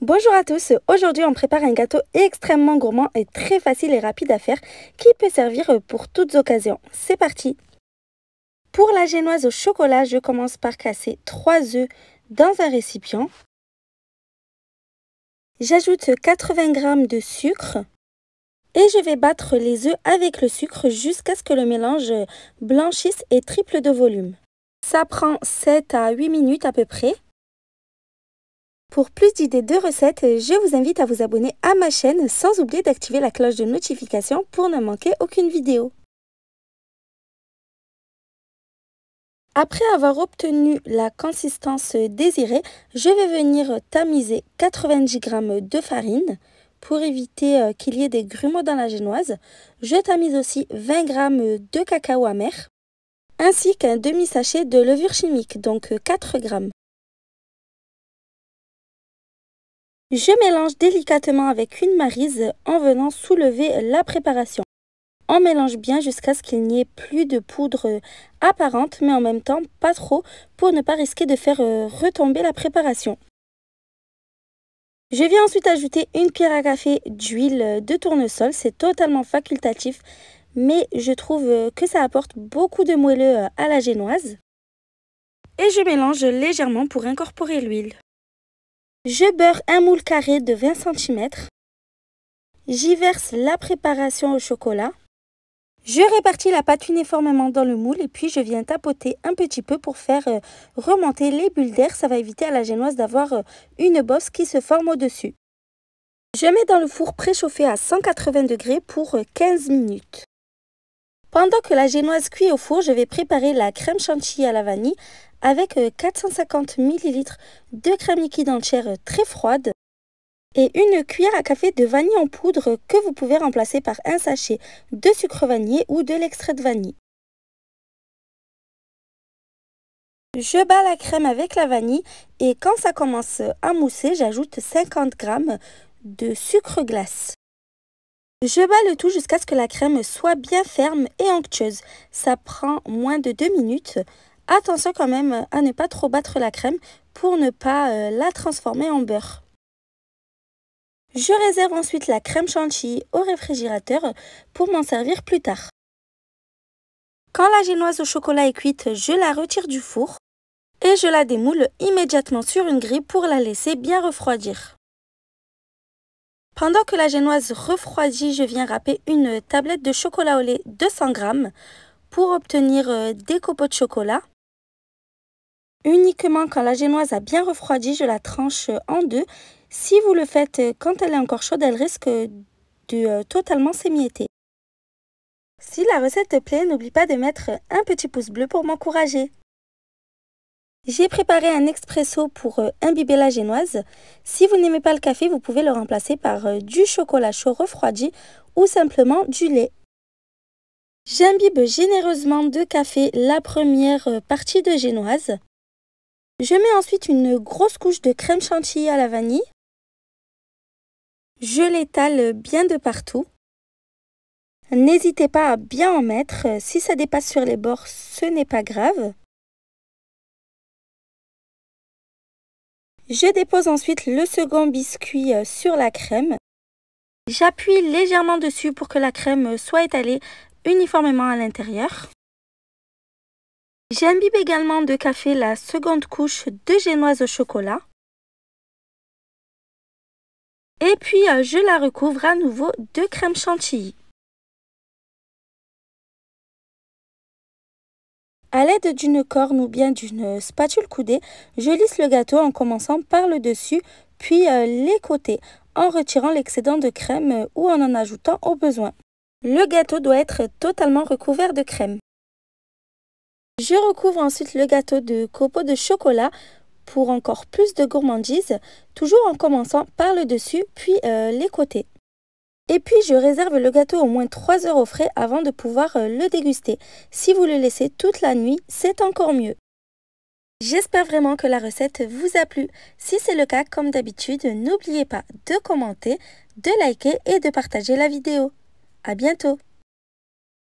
Bonjour à tous, aujourd'hui on prépare un gâteau extrêmement gourmand et très facile et rapide à faire qui peut servir pour toutes occasions. C'est parti! Pour la génoise au chocolat, je commence par casser 3 œufs dans un récipient. J'ajoute 80 g de sucre et je vais battre les œufs avec le sucre jusqu'à ce que le mélange blanchisse et triple de volume. Ça prend 7 à 8 minutes à peu près. Pour plus d'idées de recettes, je vous invite à vous abonner à ma chaîne sans oublier d'activer la cloche de notification pour ne manquer aucune vidéo. Après avoir obtenu la consistance désirée, je vais venir tamiser 90 g de farine pour éviter qu'il y ait des grumeaux dans la génoise. Je tamise aussi 20 g de cacao amer ainsi qu'un demi-sachet de levure chimique, donc 4 g. Je mélange délicatement avec une maryse en venant soulever la préparation. On mélange bien jusqu'à ce qu'il n'y ait plus de poudre apparente, mais en même temps pas trop pour ne pas risquer de faire retomber la préparation. Je viens ensuite ajouter une cuillère à café d'huile de tournesol, c'est totalement facultatif, mais je trouve que ça apporte beaucoup de moelleux à la génoise. Et je mélange légèrement pour incorporer l'huile. Je beurre un moule carré de 20 cm. J'y verse la préparation au chocolat. Je répartis la pâte uniformément dans le moule et puis je viens tapoter un petit peu pour faire remonter les bulles d'air. Ça va éviter à la génoise d'avoir une bosse qui se forme au-dessus. Je mets dans le four préchauffé à 180 degrés pour 15 minutes. Pendant que la génoise cuit au four, je vais préparer la crème chantilly à la vanille avec 450 ml de crème liquide entière très froide et une cuillère à café de vanille en poudre que vous pouvez remplacer par un sachet de sucre vanillé ou de l'extrait de vanille. Je bats la crème avec la vanille et quand ça commence à mousser, j'ajoute 50 g de sucre glace. Je bats le tout jusqu'à ce que la crème soit bien ferme et onctueuse. Ça prend moins de 2 minutes. Attention quand même à ne pas trop battre la crème pour ne pas la transformer en beurre. Je réserve ensuite la crème chantilly au réfrigérateur pour m'en servir plus tard. Quand la génoise au chocolat est cuite, je la retire du four et je la démoule immédiatement sur une grille pour la laisser bien refroidir. Pendant que la génoise refroidit, je viens râper une tablette de chocolat au lait de 100 g pour obtenir des copeaux de chocolat. Uniquement quand la génoise a bien refroidi, je la tranche en deux. Si vous le faites quand elle est encore chaude, elle risque de totalement s'émietter. Si la recette te plaît, n'oublie pas de mettre un petit pouce bleu pour m'encourager. J'ai préparé un expresso pour imbiber la génoise. Si vous n'aimez pas le café, vous pouvez le remplacer par du chocolat chaud refroidi ou simplement du lait. J'imbibe généreusement de café la première partie de génoise. Je mets ensuite une grosse couche de crème chantilly à la vanille. Je l'étale bien de partout. N'hésitez pas à bien en mettre. Si ça dépasse sur les bords, ce n'est pas grave. Je dépose ensuite le second biscuit sur la crème. J'appuie légèrement dessus pour que la crème soit étalée uniformément à l'intérieur. J'imbibe également de café la seconde couche de génoise au chocolat. Et puis je la recouvre à nouveau de crème chantilly. À l'aide d'une corne ou bien d'une spatule coudée, je lisse le gâteau en commençant par le dessus, puis les côtés, en retirant l'excédent de crème ou en ajoutant au besoin. Le gâteau doit être totalement recouvert de crème. Je recouvre ensuite le gâteau de copeaux de chocolat pour encore plus de gourmandise, toujours en commençant par le dessus, puis les côtés. Et puis je réserve le gâteau au moins 3 heures au frais avant de pouvoir le déguster. Si vous le laissez toute la nuit, c'est encore mieux. J'espère vraiment que la recette vous a plu. Si c'est le cas, comme d'habitude, n'oubliez pas de commenter, de liker et de partager la vidéo. À bientôt!